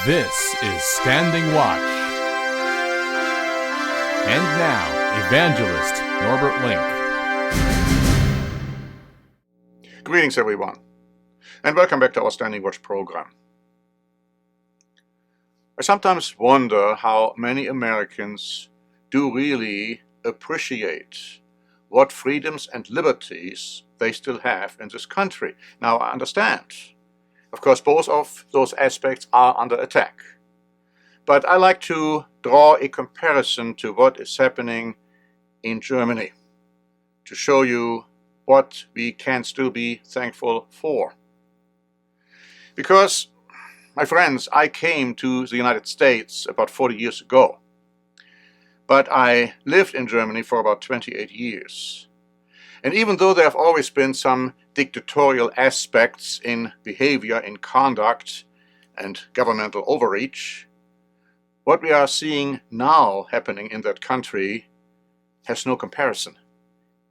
This is Standing Watch. And now, Evangelist Norbert Link. Greetings, everyone, and welcome back to our Standing Watch program. I sometimes wonder how many Americans do really appreciate what freedoms and liberties they still have in this country. Now, I understand. Of course, both of those aspects are under attack. But I like to draw a comparison to what is happening in Germany to show you what we can still be thankful for. Because, my friends, I came to the United States about 40 years ago. But I lived in Germany for about 28 years. And even though there have always been some dictatorial aspects in behavior, in conduct, and governmental overreach, what we are seeing now happening in that country has no comparison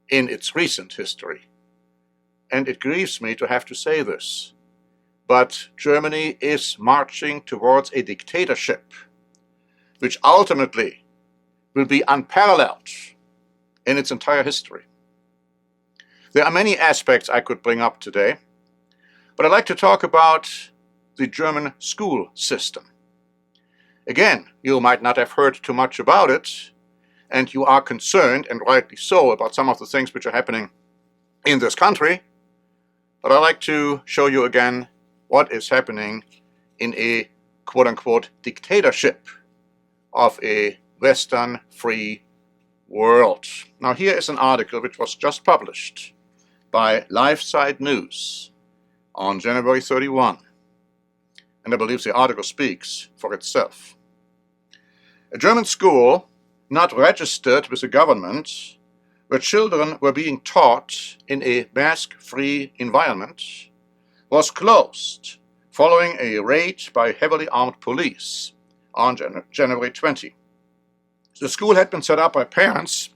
in its recent history. And it grieves me to have to say this, but Germany is marching towards a dictatorship, which ultimately will be unparalleled in its entire history. There are many aspects I could bring up today, but I'd like to talk about the German school system. Again, you might not have heard too much about it, and you are concerned, and rightly so, about some of the things which are happening in this country, but I'd like to show you again what is happening in a quote-unquote dictatorship of a Western free world. Now, here is an article which was just published by LifeSide News on January 31, and I believe the article speaks for itself. A German school not registered with the government, where children were being taught in a mask-free environment, was closed following a raid by heavily armed police on January 20. The school had been set up by parents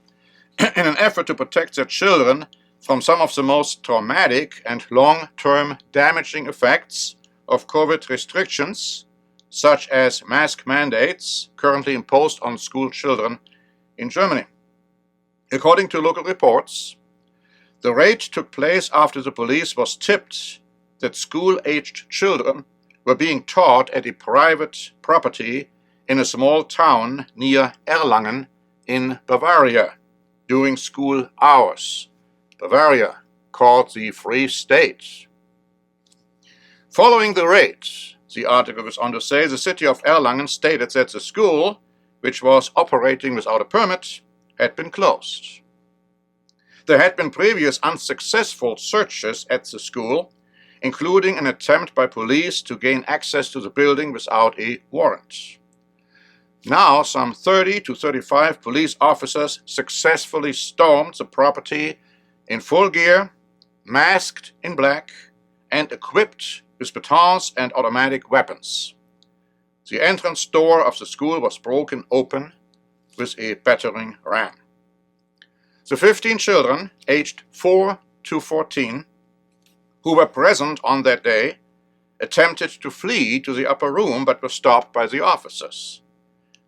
in an effort to protect their children from some of the most traumatic and long-term damaging effects of COVID restrictions, such as mask mandates currently imposed on school children in Germany. According to local reports, the raid took place after the police was tipped that school-aged children were being taught at a private property in a small town near Erlangen in Bavaria during school hours. Bavaria, called the Free State. Following the raid, the article goes on to say, the city of Erlangen stated that the school, which was operating without a permit, had been closed. There had been previous unsuccessful searches at the school, including an attempt by police to gain access to the building without a warrant. Now, some 30 to 35 police officers successfully stormed the property in full gear, masked in black, and equipped with batons and automatic weapons. The entrance door of the school was broken open with a battering ram. The 15 children, aged 4 to 14, who were present on that day, attempted to flee to the upper room but were stopped by the officers.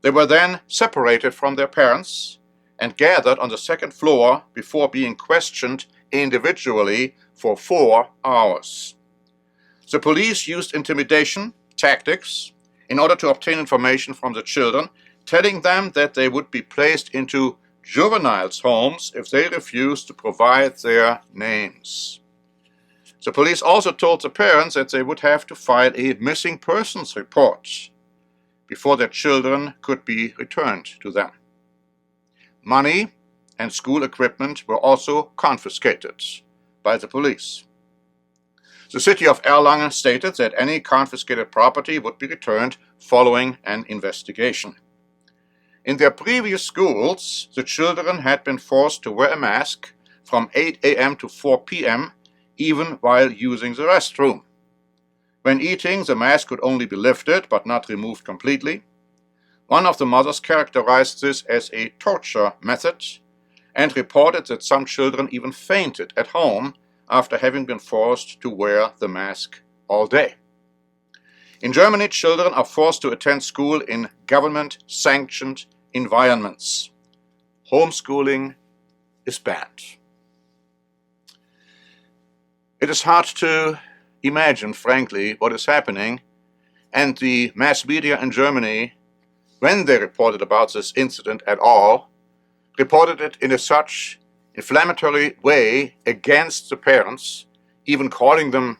They were then separated from their parents and gathered on the second floor before being questioned individually for 4 hours. The police used intimidation tactics in order to obtain information from the children, telling them that they would be placed into juveniles' homes if they refused to provide their names. The police also told the parents that they would have to file a missing persons report before their children could be returned to them. Money and school equipment were also confiscated by the police. The city of Erlangen stated that any confiscated property would be returned following an investigation. In their previous schools, the children had been forced to wear a mask from 8 a.m. to 4 p.m., even while using the restroom. When eating, the mask could only be lifted but not removed completely. One of the mothers characterized this as a torture method and reported that some children even fainted at home after having been forced to wear the mask all day. In Germany, children are forced to attend school in government-sanctioned environments. Homeschooling is banned. It is hard to imagine, frankly, what is happening, and the mass media in Germany, when they reported about this incident at all, reported it in a such inflammatory way against the parents, even calling them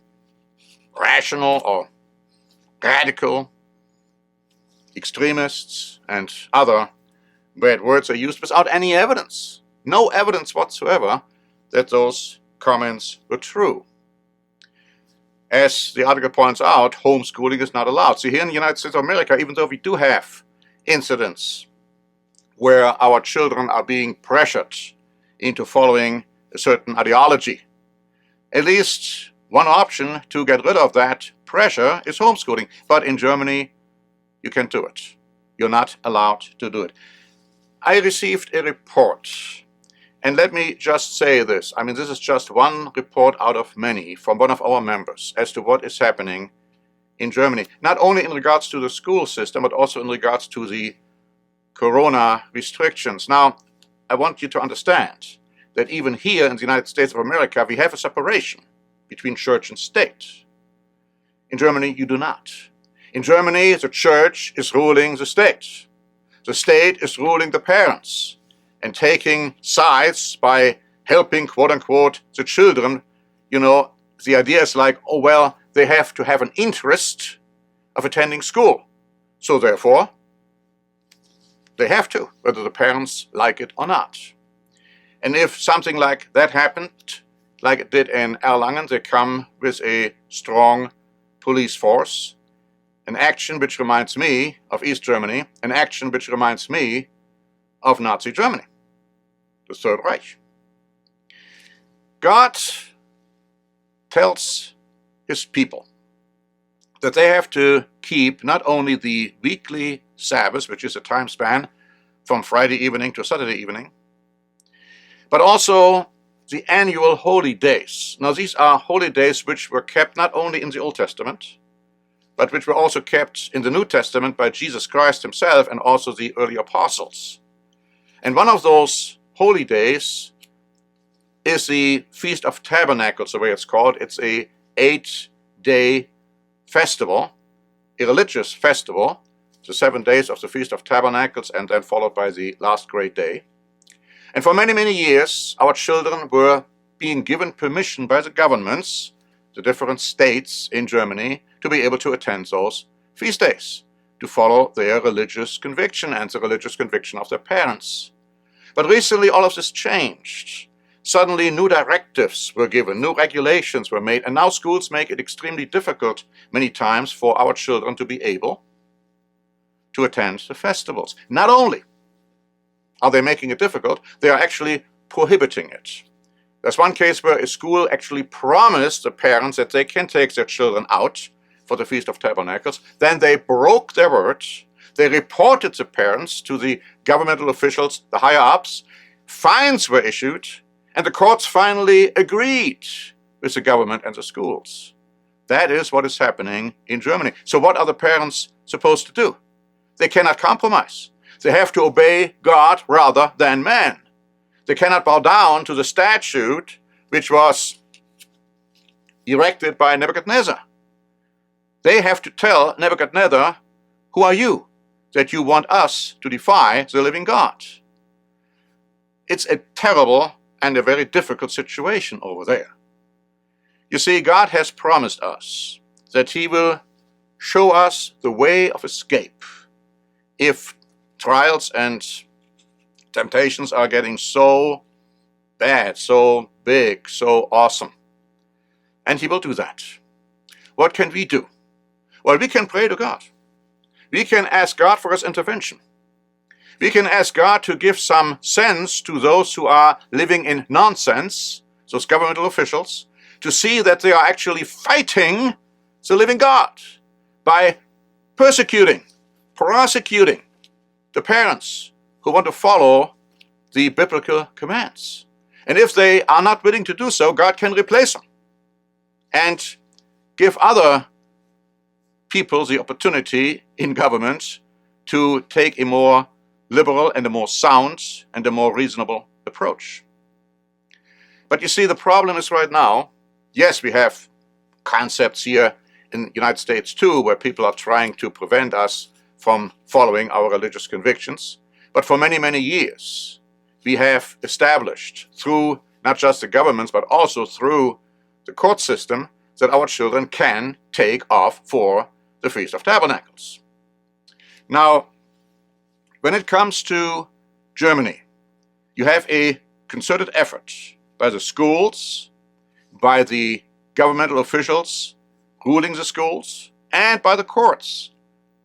rational or radical, extremists, and other bad words are used without any evidence. No evidence whatsoever that those comments were true. As the article points out, homeschooling is not allowed. See, here in the United States of America, even though we do have incidents where our children are being pressured into following a certain ideology, at least one option to get rid of that pressure is homeschooling. But in Germany, you can't do it. You're not allowed to do it. I received a report, and let me just say this. I mean, this is just one report out of many from one of our members as to what is happening in Germany, not only in regards to the school system, but also in regards to the corona restrictions. Now, I want you to understand that even here in the United States of America, we have a separation between church and state. In Germany, you do not. In Germany, the church is ruling the state. The state is ruling the parents and taking sides by helping, quote-unquote, the children. You know, the idea is like, oh, well, they have to have an interest of attending school. So therefore, they have to, whether the parents like it or not. And if something like that happened, like it did in Erlangen, they come with a strong police force, an action which reminds me of East Germany, an action which reminds me of Nazi Germany, the Third Reich. God tells his people that they have to keep not only the weekly Sabbath, which is a time span from Friday evening to Saturday evening, but also the annual holy days. Now, these are holy days which were kept not only in the Old Testament, but which were also kept in the New Testament by Jesus Christ himself and also the early apostles. And one of those holy days is the Feast of Tabernacles, the way it's called. It's a 8-day festival, a religious festival, the 7 days of the Feast of Tabernacles, and then followed by the last great day. And for many, many years, our children were being given permission by the governments, the different states in Germany, to be able to attend those feast days, to follow their religious conviction and the religious conviction of their parents. But recently, all of this changed. Suddenly, new directives were given, new regulations were made, and now schools make it extremely difficult many times for our children to be able to attend the festivals. Not only are they making it difficult, they are actually prohibiting it. There's one case where a school actually promised the parents that they can take their children out for the Feast of Tabernacles. Then they broke their word. They reported the parents to the governmental officials, the higher-ups. Fines were issued, and the courts finally agreed with the government and the schools. That is what is happening in Germany. So what are the parents supposed to do? They cannot compromise. They have to obey God rather than man. They cannot bow down to the statute which was erected by Nebuchadnezzar. They have to tell Nebuchadnezzar, who are you, that you want us to defy the living God? It's a terrible and a very difficult situation over there. You see, God has promised us that he will show us the way of escape if trials and temptations are getting so bad, so big, so awesome. And he will do that. What can we do? Well, we can pray to God. We can ask God for his intervention. We can ask God to give some sense to those who are living in nonsense, those governmental officials, to see that they are actually fighting the living God by persecuting, prosecuting the parents who want to follow the biblical commands. And if they are not willing to do so, God can replace them and give other people the opportunity in government to take a more liberal and a more sound and a more reasonable approach. But you see, the problem is right now, yes, we have concepts here in the United States too, where people are trying to prevent us from following our religious convictions. But for many, many years, we have established through not just the governments, but also through the court system, that our children can take off for the Feast of Tabernacles. Now, when it comes to Germany, you have a concerted effort by the schools, by the governmental officials ruling the schools, and by the courts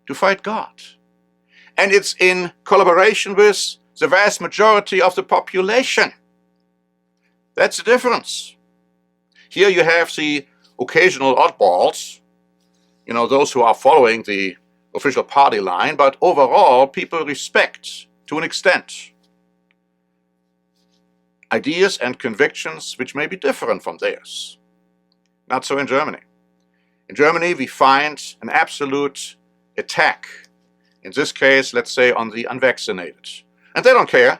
to fight God. And it's in collaboration with the vast majority of the population. That's the difference. Here you have the occasional oddballs, those who are following the official party line, but overall people respect, to an extent, ideas and convictions which may be different from theirs. Not so in Germany. In Germany we find an absolute attack, in this case, let's say, on the unvaccinated. And they don't care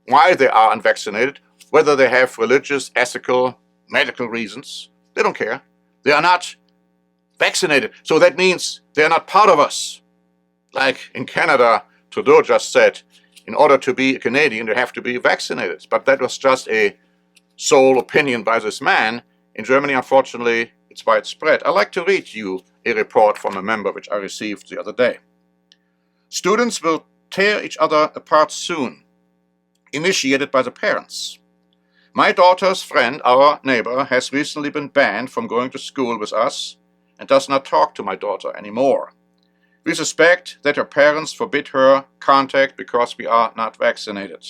why they are unvaccinated, whether they have religious, ethical, medical reasons. They don't care. They are not vaccinated. So that means they are not part of us. Like in Canada, Trudeau just said, in order to be a Canadian, you have to be vaccinated. But that was just a sole opinion by this man. In Germany, unfortunately, it's widespread. I'd like to read you a report from a member which I received the other day. Students will tear each other apart soon, initiated by the parents. My daughter's friend, our neighbor, has recently been banned from going to school with us and does not talk to my daughter anymore. We suspect that her parents forbid her contact because we are not vaccinated.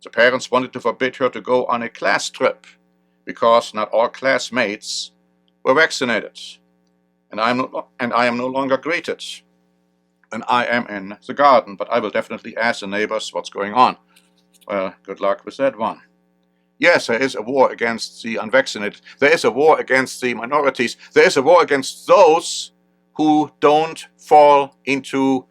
The parents wanted to forbid her to go on a class trip because not all classmates were vaccinated. And I am no longer greeted when I am in the garden, but I will definitely ask the neighbors what's going on. Well, good luck with that one. Yes, there is a war against the unvaccinated. There is a war against the minorities. There is a war against those who don't fall into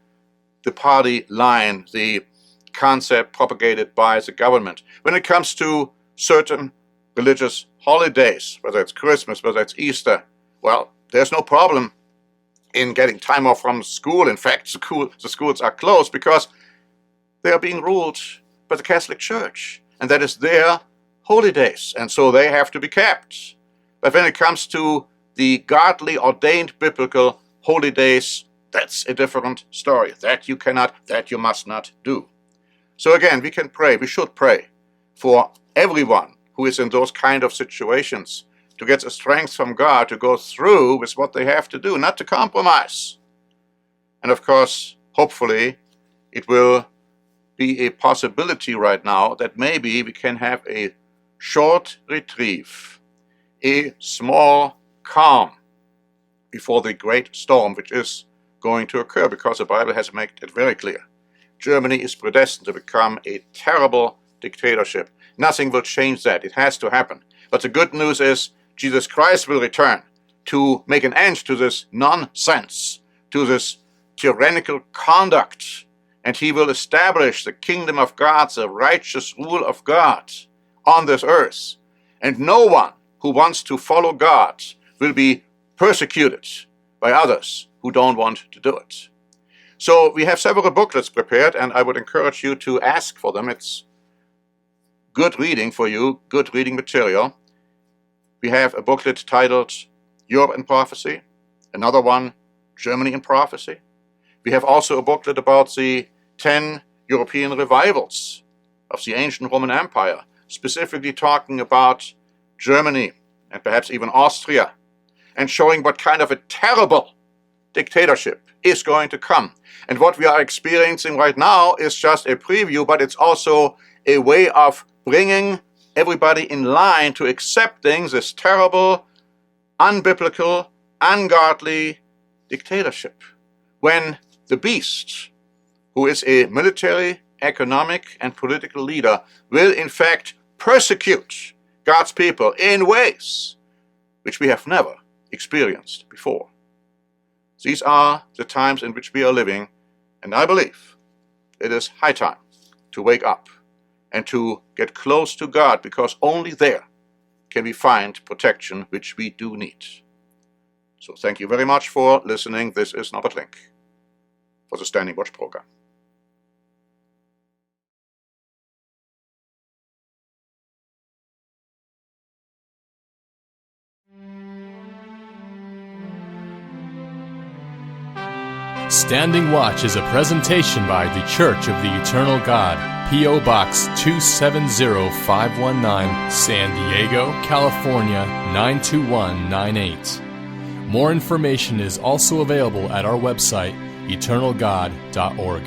the party line, the concept propagated by the government. When it comes to certain religious holidays, whether it's Christmas, whether it's Easter, well, there's no problem in getting time off from school. In fact, the schools are closed because they are being ruled by the Catholic Church, and that is their holy days, and so they have to be kept. But when it comes to the godly, ordained, biblical holy days, that's a different story. That you cannot, that you must not do. So again, we can pray, we should pray for everyone who is in those kind of situations to get the strength from God to go through with what they have to do, not to compromise. And of course, hopefully, it will be a possibility right now that maybe we can have a short reprieve, a small calm before the great storm which is going to occur, because the Bible has made it very clear. Germany is predestined to become a terrible dictatorship. Nothing will change that. It has to happen. But the good news is Jesus Christ will return to make an end to this nonsense, to this tyrannical conduct, and he will establish the kingdom of God, the righteous rule of God on this earth. And no one who wants to follow God will be persecuted by others who don't want to do it. So we have several booklets prepared, and I would encourage you to ask for them. It's good reading for you, good reading material. We have a booklet titled Europe in Prophecy, another one, Germany in Prophecy. We have also a booklet about the 10 European revivals of the ancient Roman Empire, specifically talking about Germany and perhaps even Austria, and showing what kind of a terrible dictatorship is going to come. And what we are experiencing right now is just a preview, but it's also a way of bringing everybody in line to accepting this terrible, unbiblical, ungodly dictatorship. When the beast, who is a military, economic, and political leader, will in fact persecute God's people in ways which we have never experienced before. These are the times in which we are living, and I believe it is high time to wake up and to get close to God, because only there can we find protection which we do need. So thank you very much for listening. This is Norbert Link for the Standing Watch program. Standing Watch is a presentation by The Church of the Eternal God, P.O. Box 270519, San Diego, California 92198. More information is also available at our website, eternalgod.org.